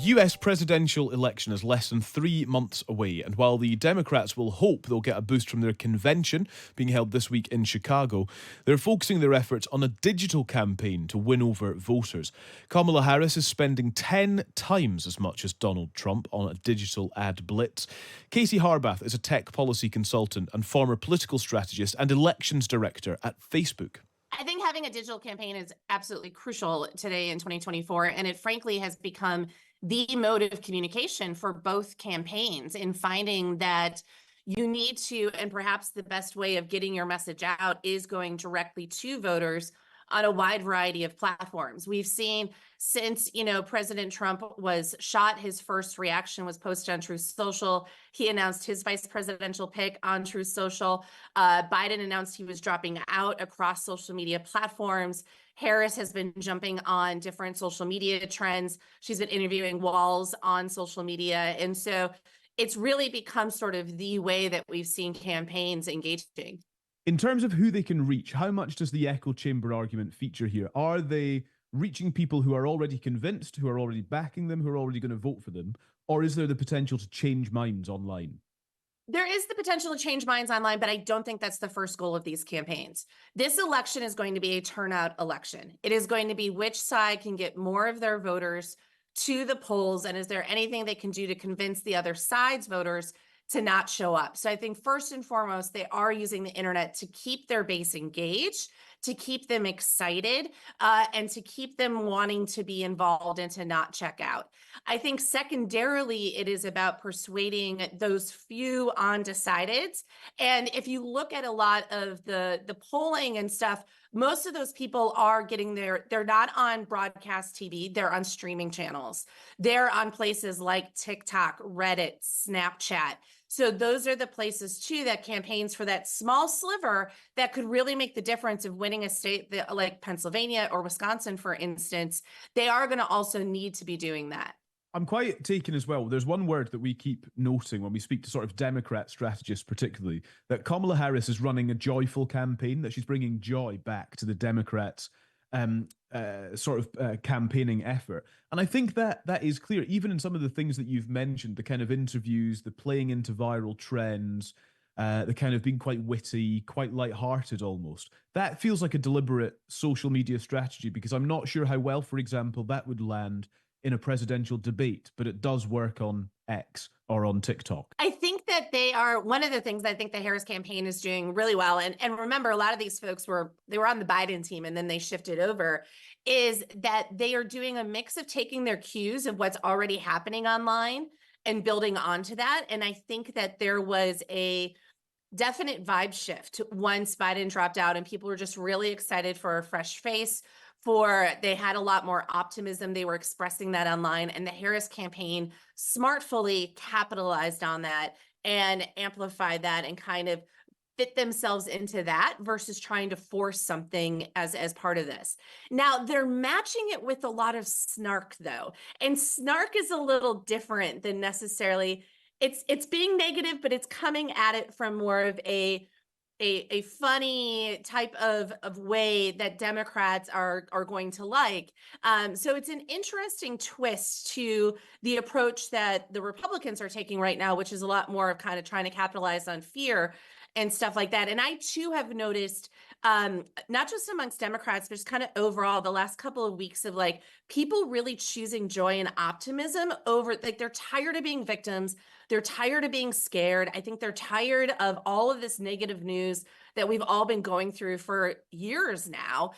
US presidential election is less than 3 months away, and while the Democrats will hope they'll get a boost from their convention being held this week in Chicago, they're focusing their efforts on a digital campaign to win over voters. Kamala Harris is spending 10 times as much as Donald Trump on a digital ad blitz. Katie Harbath is a tech policy consultant and former political strategist and elections director at Facebook. I think having a digital campaign is absolutely crucial today in 2024, and it frankly has become the mode of communication for both campaigns in finding that you need to, and perhaps the best way of getting your message out is going directly to voters on a wide variety of platforms. We've seen since, President Trump was shot, his first reaction was posted on Truth Social. He announced his vice presidential pick on Truth Social. Biden announced he was dropping out across social media platforms. Harris has been jumping on different social media trends. She's been interviewing walls on social media. And so it's really become sort of the way that we've seen campaigns engaging. In terms of who they can reach, how much does the echo chamber argument feature here? Are they reaching people who are already convinced, who are already backing them, who are already going to vote for them? Or is there the potential to change minds online? There is the potential to change minds online, but I don't think that's the first goal of these campaigns. This election is going to be a turnout election. It is going to be which side can get more of their voters to the polls, and is there anything they can do to convince the other side's voters to not show up. So I think first and foremost, they are using the internet to keep their base engaged, to keep them excited, and to keep them wanting to be involved and to not check out. I think secondarily, it is about persuading those few undecideds. And if you look at a lot of the polling and stuff, most of those people are getting they're not on broadcast TV, they're on streaming channels. They're on places like TikTok, Reddit, Snapchat. So those are the places too that campaigns for that small sliver that could really make the difference of winning a state that, like Pennsylvania or Wisconsin, for instance. They are going to also need to be doing that. I'm quite taken as well. There's one word that we keep noting when we speak to sort of Democrat strategists, particularly, that Kamala Harris is running a joyful campaign, that she's bringing joy back to the Democrats' campaigning effort. And I think that is clear, even in some of the things that you've mentioned, the kind of interviews, the playing into viral trends, the kind of being quite witty, quite lighthearted almost. That feels like a deliberate social media strategy, because I'm not sure how well, for example, that would land in a presidential debate, but it does work on X or on TikTok. I think that they are one of the things I think the Harris campaign is doing really well. And remember, a lot of these folks were on the Biden team and then they shifted over, is that they are doing a mix of taking their cues of what's already happening online and building onto that. And I think that there was a definite vibe shift once Biden dropped out and people were just really excited for a fresh face. They had a lot more optimism. They were expressing that online, and the Harris campaign smartfully capitalized on that and amplified that and kind of fit themselves into that versus trying to force something as part of this. Now, they're matching it with a lot of snark, though. And snark is a little different than necessarily, it's being negative, but it's coming at it from more of a funny type of way that Democrats are going to like. So it's an interesting twist to the approach that the Republicans are taking right now, which is a lot more of kind of trying to capitalize on fear and stuff like that. And I too have noticed, not just amongst Democrats, but just kind of overall the last couple of weeks of like people really choosing joy and optimism over, like they're tired of being victims. They're tired of being scared. I think they're tired of all of this negative news that we've all been going through for years now.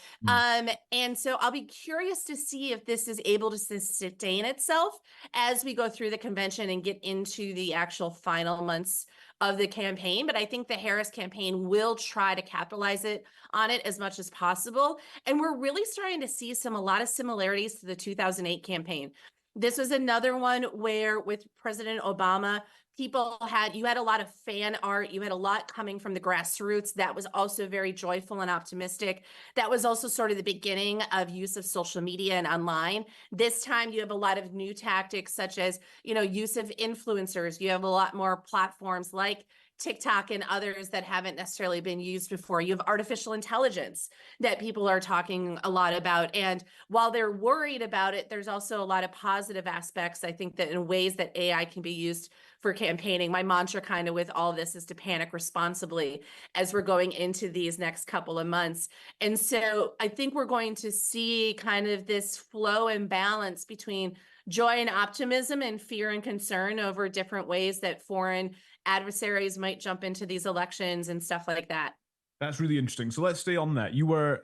And so I'll be curious to see if this is able to sustain itself as we go through the convention and get into the actual final months of the campaign. But I think the Harris campaign will try to capitalize on it as much as possible. And we're really starting to see a lot of similarities to the 2008 campaign. This was another one where with President Obama, you had a lot of fan art. You had a lot coming from the grassroots. That was also very joyful and optimistic. That was also sort of the beginning of use of social media and online. This time you have a lot of new tactics such as, use of influencers. You have a lot more platforms like TikTok and others that haven't necessarily been used before. You have artificial intelligence that people are talking a lot about. And while they're worried about it, there's also a lot of positive aspects. I think that in ways that AI can be used for campaigning. My mantra kind of with all this is to panic responsibly as we're going into these next couple of months. And so I think we're going to see kind of this flow and balance between joy and optimism and fear and concern over different ways that foreign adversaries might jump into these elections and stuff like that. That's really interesting. So let's stay on that. You were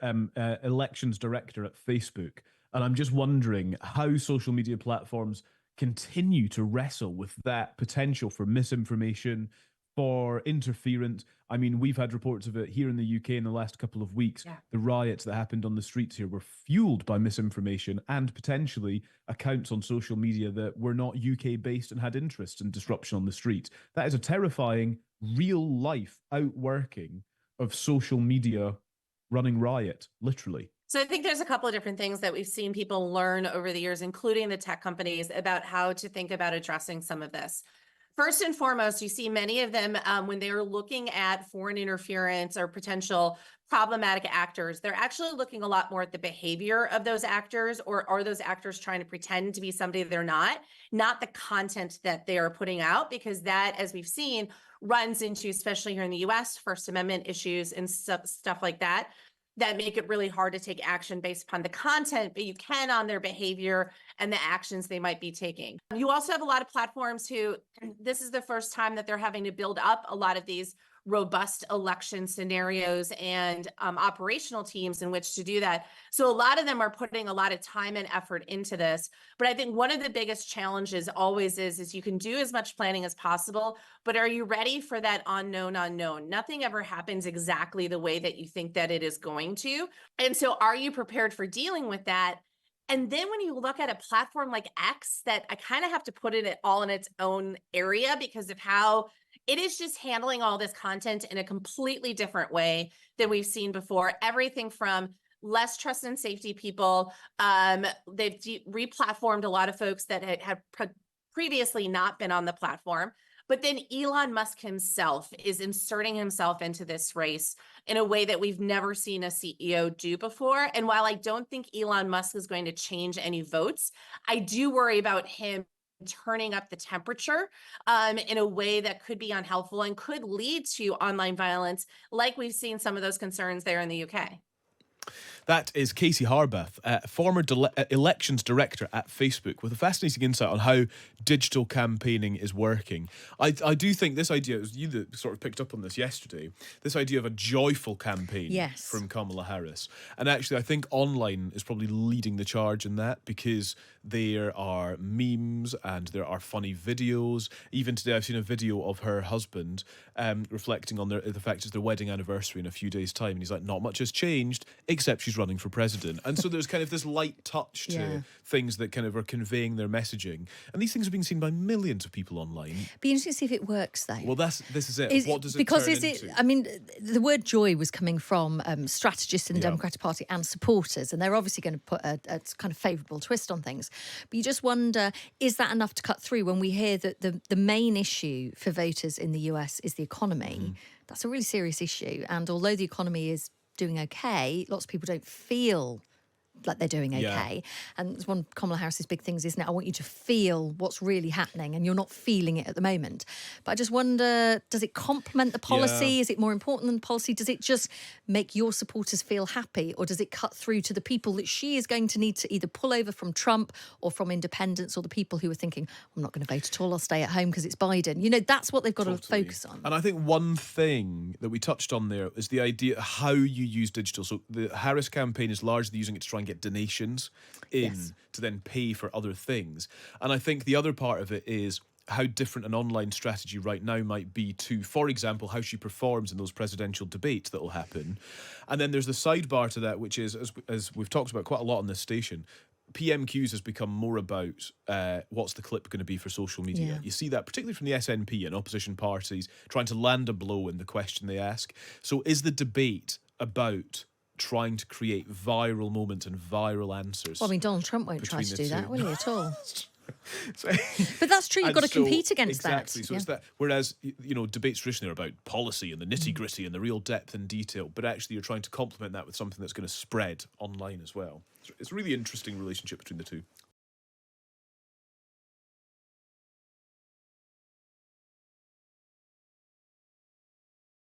elections director at Facebook, and I'm just wondering how social media platforms continue to wrestle with that potential for misinformation, for interference. I mean, we've had reports of it here in the UK in the last couple of weeks. Yeah. The riots that happened on the streets here were fueled by misinformation and potentially accounts on social media that were not UK based and had interests in disruption on the street. That is a terrifying real life outworking of social media running riot, literally. So I think there's a couple of different things that we've seen people learn over the years, including the tech companies, about how to think about addressing some of this. First and foremost, you see many of them when they're looking at foreign interference or potential problematic actors, they're actually looking a lot more at the behavior of those actors, or are those actors trying to pretend to be somebody they're not the content that they are putting out, because that, as we've seen, runs into, especially here in the US, First Amendment issues and stuff like that, that make it really hard to take action based upon the content, but you can on their behavior and the actions they might be taking. You also have a lot of platforms who, this is the first time that they're having to build up a lot of these robust election scenarios and operational teams in which to do that. So a lot of them are putting a lot of time and effort into this. But I think one of the biggest challenges always is you can do as much planning as possible, but are you ready for that unknown unknown? Nothing ever happens exactly the way that you think that it is going to. And so are you prepared for dealing with that? And then when you look at a platform like X, that I kind of have to put it all in its own area because of how it is just handling all this content in a completely different way than we've seen before. Everything from less trust and safety people. They've re-platformed a lot of folks that had previously not been on the platform. But then Elon Musk himself is inserting himself into this race in a way that we've never seen a CEO do before. And while I don't think Elon Musk is going to change any votes, I do worry about him turning up the temperature in a way that could be unhelpful and could lead to online violence, like we've seen some of those concerns there in the UK. That is Katie Harbath, former elections director at Facebook, with a fascinating insight on how digital campaigning is working. I do think this idea, it was you that sort of picked up on this yesterday, this idea of a joyful campaign from Kamala Harris. And actually, I think online is probably leading the charge in that, because there are memes and there are funny videos. Even today, I've seen a video of her husband reflecting on the fact it's their wedding anniversary in a few days' time. And he's like, not much has changed, except she's running for president. And so there's kind of this light touch to things that kind of are conveying their messaging. And these things are being seen by millions of people online. Be interesting to see if it works, though. Well, this is it. What does it because turn is it? into? I mean, the word joy was coming from strategists in the Democratic Party and supporters, and they're obviously going to put a kind of favourable twist on things. But you just wonder, is that enough to cut through when we hear that the main issue for voters in the US is the economy? That's a really serious issue. And although the economy is doing okay, lots of people don't feel like they're doing okay. And it's one of Kamala Harris's big things, isn't it? I want you to feel what's really happening, and you're not feeling it at the moment. But I just wonder, does it complement the policy? Is it more important than the policy? Does it just make your supporters feel happy, or does it cut through to the people that she is going to need to either pull over from Trump or from independents, or the people who are thinking, I'm not going to vote at all, I'll stay at home because it's Biden? You know, that's what they've got to focus on. And I think one thing that we touched on there is the idea of how you use digital. So the Harris campaign is largely using it to try and get donations in to then pay for other things. And I think the other part of it is how different an online strategy right now might be to, for example, how she performs in those presidential debates that will happen. And then there's the sidebar to that, which is, as we've talked about quite a lot on this station, PMQs has become more about what's the clip going to be for social media. You see that particularly from the SNP and opposition parties trying to land a blow in the question they ask. So is the debate about trying to create viral moments and viral answers? Well, I mean, Donald Trump won't try to do that, will he, at all? So, But that's true. You've and got to so- compete against exactly. that. So it's that. Whereas debates traditionally are about policy and the nitty gritty and the real depth and detail, but actually you're trying to complement that with something that's going to spread online as well. It's a really interesting relationship between the two.